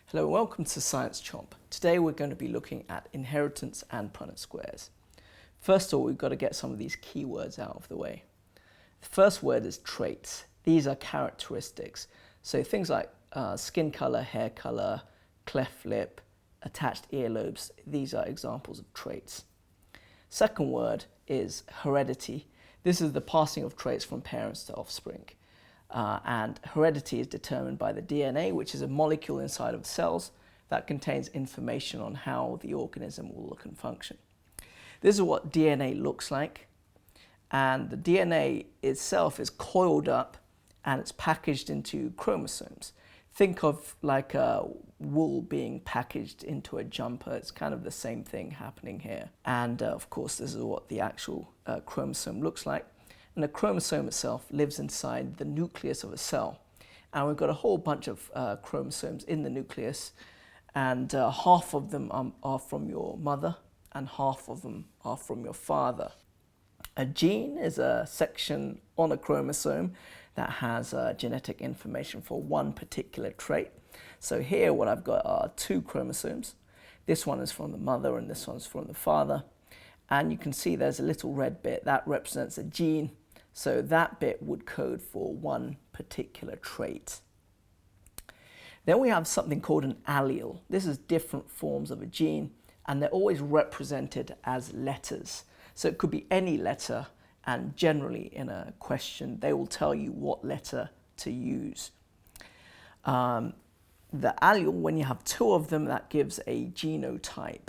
Hello, welcome to Science Chomp. Today we're going to be looking at inheritance and Prunnett squares. First of all, we've got to get some of these keywords out of the way. The first word is traits. These are characteristics. So things like skin color, hair color, cleft lip, attached earlobes, these are examples of traits. Second word is heredity. This is the passing of traits from parents to offspring. And heredity is determined by the DNA, which is a molecule inside of cells that contains information on how the organism will look and function. This is what DNA looks like. And the DNA itself is coiled up and it's packaged into chromosomes. Think of like a wool being packaged into a jumper. It's kind of the same thing happening here. And of course, this is what the actual chromosome looks like. And the chromosome itself lives inside the nucleus of a cell. And we've got a whole bunch of chromosomes in the nucleus. And half of them are from your mother and half of them are from your father. A gene is a section on a chromosome that has genetic information for one particular trait. So here what I've got are two chromosomes. This one is from the mother and this one's from the father. And you can see there's a little red bit that represents a gene. So that bit would code for one particular trait. Then we have something called an allele. This is different forms of a gene and they're always represented as letters. So it could be any letter, and generally in a question they will tell you what letter to use. The allele, when you have two of them, that gives a genotype,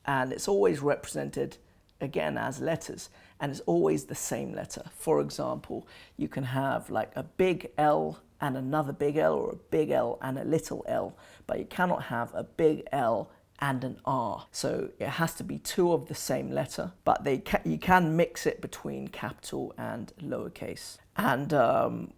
and it's always represented again as letters, and it's always the same letter. For example, you can have like a big L and another big L, or a big L and a little l, but you cannot have a big L and an R. So it has to be two of the same letter, but you can mix it between capital and lowercase. And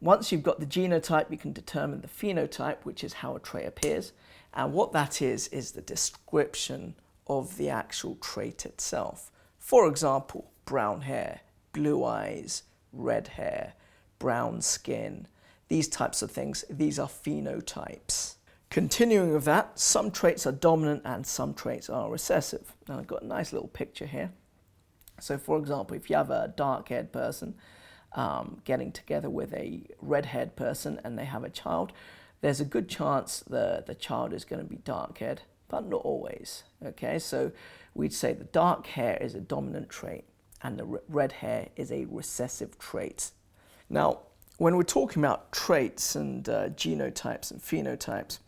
once you've got the genotype, you can determine the phenotype, which is how a trait appears. And what that is the description of the actual trait itself. For example, brown hair, blue eyes, red hair, brown skin, these types of things, these are phenotypes. Continuing with that, some traits are dominant and some traits are recessive. Now I've got a nice little picture here. So for example, if you have a dark-haired person getting together with a red-haired person and they have a child, there's a good chance the child is going to be dark-haired, but not always. Okay, so we'd say the dark hair is a dominant trait and the red hair is a recessive trait. Now, when we're talking about traits and genotypes and phenotypes,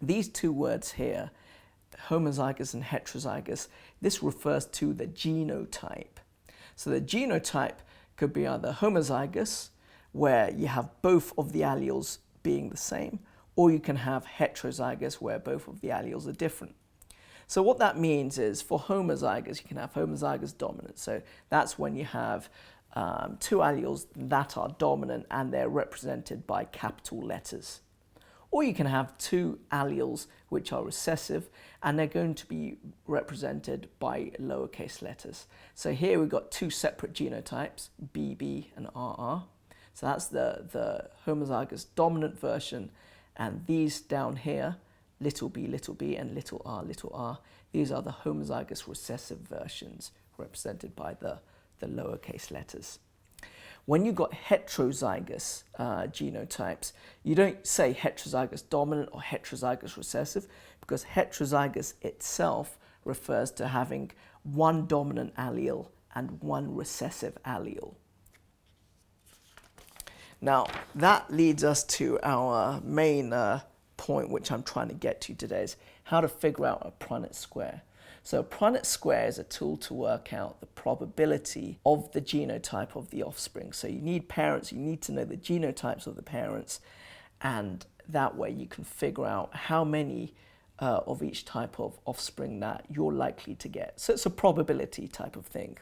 these two words here, homozygous and heterozygous, this refers to the genotype. So the genotype could be either homozygous, where you have both of the alleles being the same, or you can have heterozygous, where both of the alleles are different. So what that means is for homozygous, you can have homozygous dominant. So that's when you have two alleles that are dominant and they're represented by capital letters. Or you can have two alleles which are recessive and they're going to be represented by lowercase letters. So here we've got two separate genotypes, BB and RR. So that's the homozygous dominant version, and these down here, little b, and little r, these are the homozygous recessive versions represented by the lowercase letters. When you've got heterozygous genotypes, you don't say heterozygous dominant or heterozygous recessive, because heterozygous itself refers to having one dominant allele and one recessive allele. Now, that leads us to our main point, which I'm trying to get to today, is how to figure out a Prunnett square. So a Prunnett square is a tool to work out the probability of the genotype of the offspring. So you need parents, you need to know the genotypes of the parents, and that way you can figure out how many of each type of offspring that you're likely to get. So it's a probability type of thing.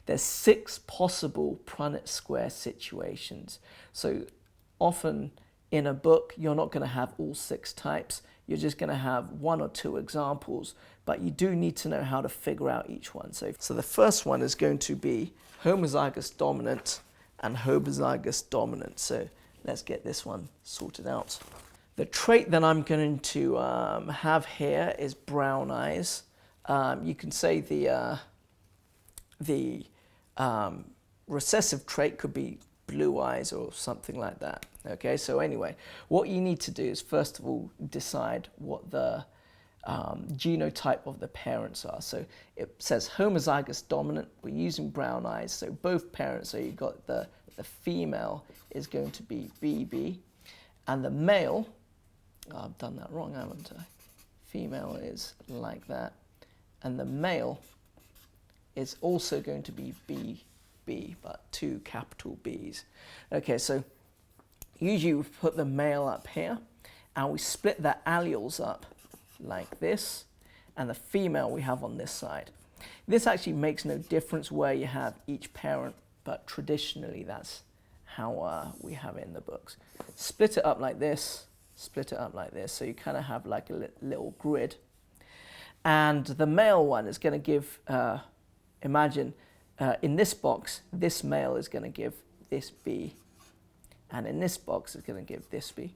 There's 6 possible Prunnett square situations. So often in a book, you're not going to have all 6 types. You're just going to have 1 or 2 examples, but you do need to know how to figure out each one. So the first one is going to be homozygous dominant, and homozygous dominant. So let's get this one sorted out. The trait that I'm going to have here is brown eyes. You can say the recessive trait could be blue eyes or something like that. Okay, so anyway, what you need to do is first of all decide what the genotype of the parents are. So it says homozygous dominant, we're using brown eyes, so both parents, so you've got the female is going to be BB, and the male, I've done that wrong, haven't I? Female is like that, and the male is also going to be BB, but 2 capital B's. Okay, so usually we put the male up here, and we split the alleles up like this, and the female we have on this side. This actually makes no difference where you have each parent, but traditionally that's how we have it in the books. Split it up like this, split it up like this, so you kind of have like a little grid. And the male one is going to give, imagine in this box, this male is going to give this B, and in this box it's going to give this B,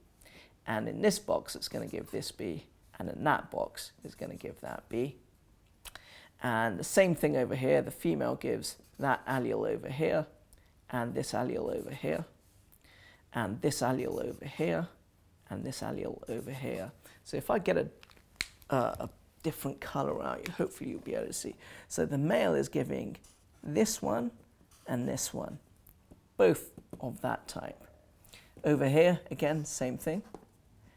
and in this box it's going to give this B, and in that box is going to give that B. And the same thing over here, the female gives that allele over here, and this allele over here, and this allele over here, and this allele over here. So if I get a different color out, hopefully you'll be able to see. So the male is giving this one and this one, both of that type. Over here, again, same thing.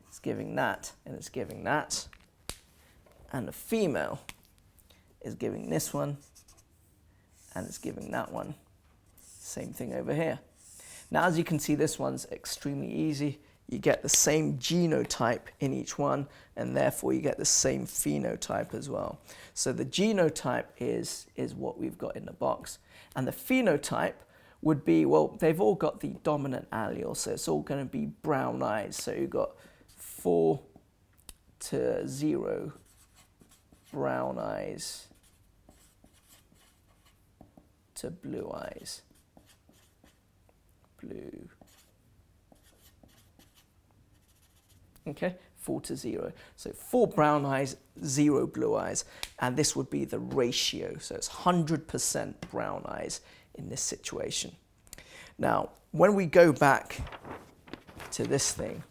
It's giving that and it's giving that. And the female is giving this one and it's giving that one. Same thing over here. Now, as you can see, this one's extremely easy. You get the same genotype in each one, and therefore you get the same phenotype as well. So the genotype is what we've got in the box. And the phenotype would be, well, they've all got the dominant allele, so it's all going to be brown eyes. So you've got 4 to 0 brown eyes to blue eyes. Blue. Okay, 4 to 0. So 4 brown eyes, 0 blue eyes, and this would be the ratio. So it's 100% brown eyes in this situation. Now, when we go back to this thing,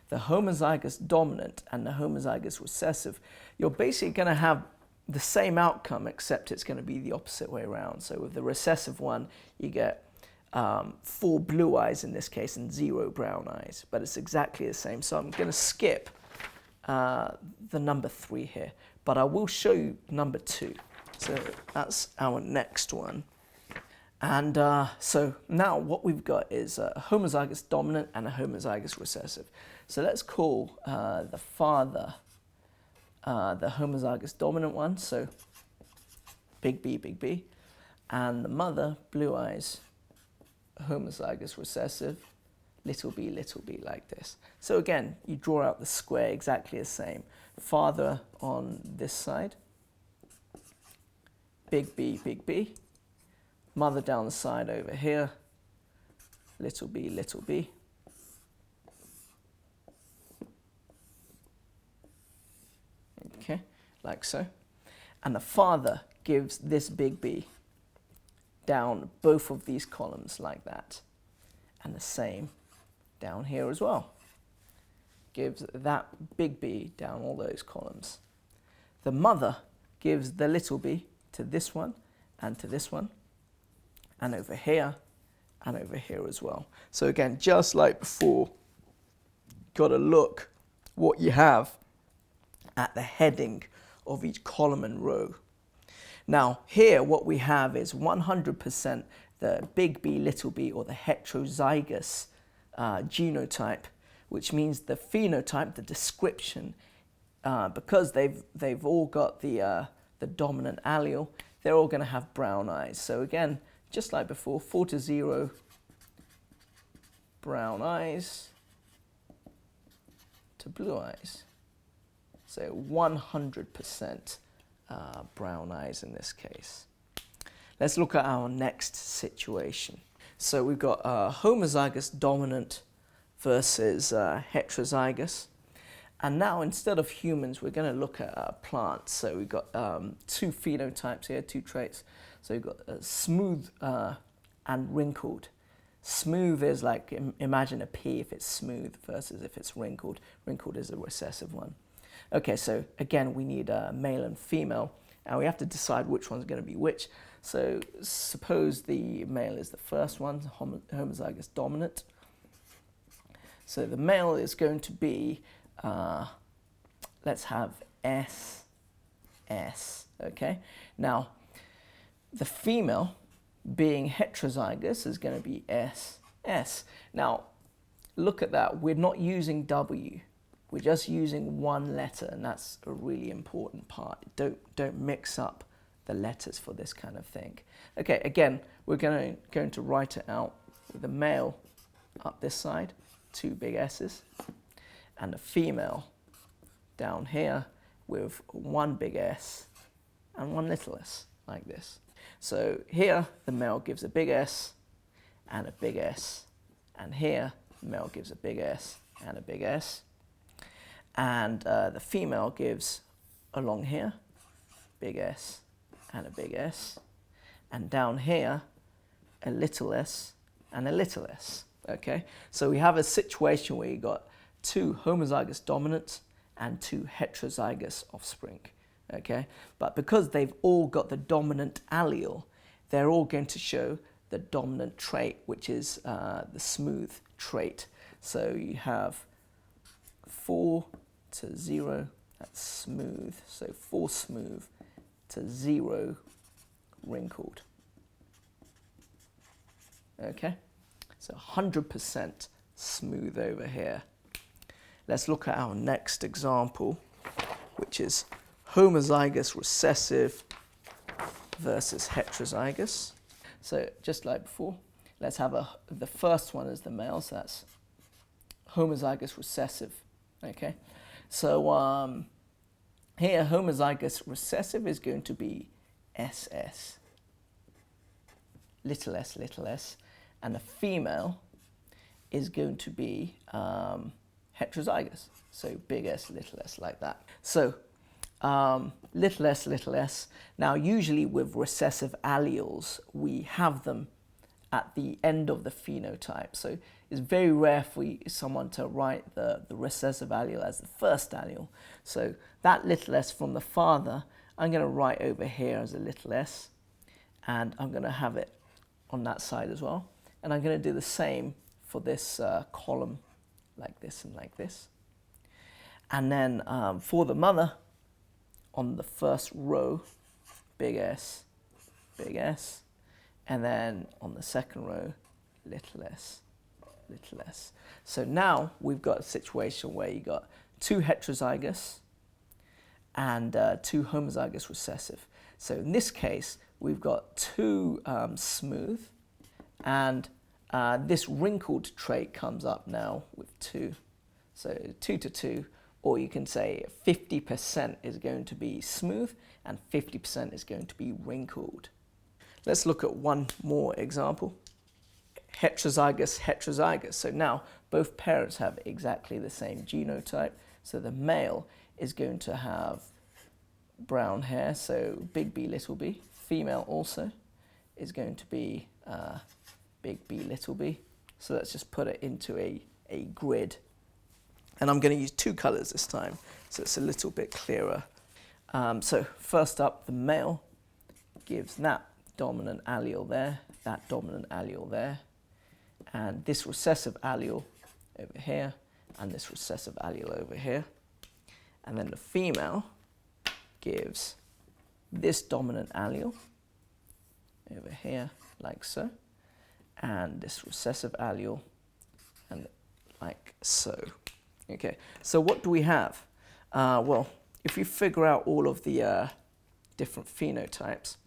the homozygous dominant and the homozygous recessive, you're basically going to have the same outcome, except it's going to be the opposite way around. So with the recessive one, you get 4 blue eyes in this case and 0 brown eyes, but it's exactly the same. So I'm going to skip the number 3 here, but I will show you number 2. So that's our next one. And so now what we've got is a homozygous dominant and a homozygous recessive. So let's call the father the homozygous dominant one, so big B, and the mother, blue eyes, homozygous recessive, little b, like this. So again, you draw out the square exactly the same. Father on this side, big B, mother down the side over here, little b. Okay, like so. And the father gives this big B down both of these columns like that. And the same down here as well. Gives that big B down all those columns. The mother gives the little b to this one and to this one, and over here as well. So again, just like before, got to look what you have at the heading of each column and row. Now here what we have is 100% the big B, little b, or the heterozygous genotype, which means the phenotype, the description, because they've all got the dominant allele, they're all going to have brown eyes. So again, just like before, 4 to 0 brown eyes to blue eyes. So 100% brown eyes in this case. Let's look at our next situation. So we've got homozygous dominant versus heterozygous. And now instead of humans, we're going to look at plants. So we've got two phenotypes here, two traits. So we've got smooth and wrinkled. Smooth is like, imagine a pea if it's smooth versus if it's wrinkled. Wrinkled is a recessive one. Okay, so again, we need a male and female, and we have to decide which one's going to be which. So suppose the male is the first one, homozygous dominant. So the male is going to be, let's have S, okay? Now, the female, being heterozygous, is going to be SS. Now, look at that. We're not using W. We're just using one letter, and that's a really important part. Don't mix up the letters for this kind of thing. Okay, again, we're going to write it out with the male up this side, two big S's, and the female down here with one big S and one little s, like this. So here, the male gives a big S and a big S, and here, the male gives a big S and a big S, and the female gives, along here, big S and a big S, and down here, a little s and a little s, okay? So we have a situation where you got two homozygous dominants and two heterozygous offspring, okay? But because they've all got the dominant allele, they're all going to show the dominant trait, which is the smooth trait. So you have 4 to 0, that's smooth. So 4 smooth to 0 wrinkled. Okay, so 100% smooth over here. Let's look at our next example, which is homozygous recessive versus heterozygous. So just like before, let's have the first one as the male, so that's homozygous recessive, okay? So here, homozygous recessive is going to be SS, little s, and the female is going to be heterozygous, so big S, little s, like that. So little s. Now, usually with recessive alleles, we have them at the end of the phenotype. So it's very rare for someone to write the recessive allele as the first allele. So that little s from the father, I'm going to write over here as a little s, and I'm going to have it on that side as well. And I'm going to do the same for this column, like this and like this. And then for the mother, on the first row, big S, and then on the second row, little s. So now we've got a situation where you got two heterozygous and two homozygous recessive. So in this case, we've got two smooth, and this wrinkled trait comes up now with 2. So 2 to 2, or you can say 50% is going to be smooth and 50% is going to be wrinkled. Let's look at one more example. Heterozygous. So now both parents have exactly the same genotype. So the male is going to have brown hair, so big B, little b. Female also is going to be big B, little b. So let's just put it into a grid. And I'm going to use 2 colors this time, so it's a little bit clearer. So first up, the male gives that dominant allele there, that dominant allele there, and this recessive allele over here, and this recessive allele over here. And then the female gives this dominant allele over here, like so, and this recessive allele, and like so. Okay, so what do we have? Well, if you figure out all of the different phenotypes,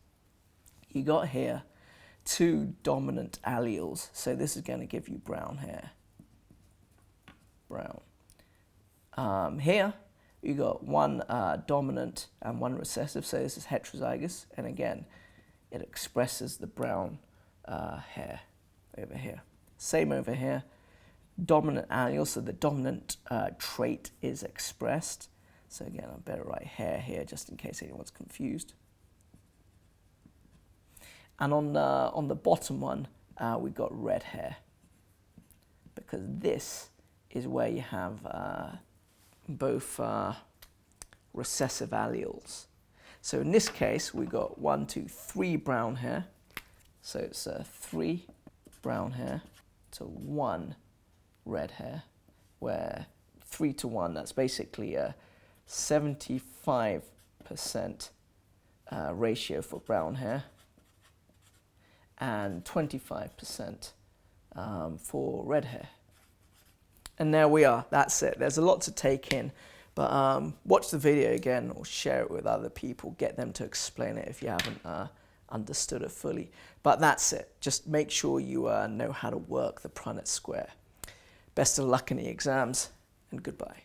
you got here 2 dominant alleles. So this is going to give you brown hair. Brown. Here, you got 1 dominant and 1 recessive, so this is heterozygous, and again, it expresses the brown hair. over here. Same over here. Dominant allele, so the dominant trait is expressed. So again, I better write hair here just in case anyone's confused. And on the bottom one, we've got red hair, because this is where you have both recessive alleles. So in this case, we've got 1, 2, 3 brown hair. So it's 3 brown hair to 1 red hair, where 3 to 1, that's basically a 75% ratio for brown hair and 25% for red hair. And there we are, that's it. There's a lot to take in, but watch the video again or share it with other people, get them to explain it if you haven't understood it fully. But that's it, just make sure you know how to work the Prunnett square. Best of luck in the exams, and goodbye.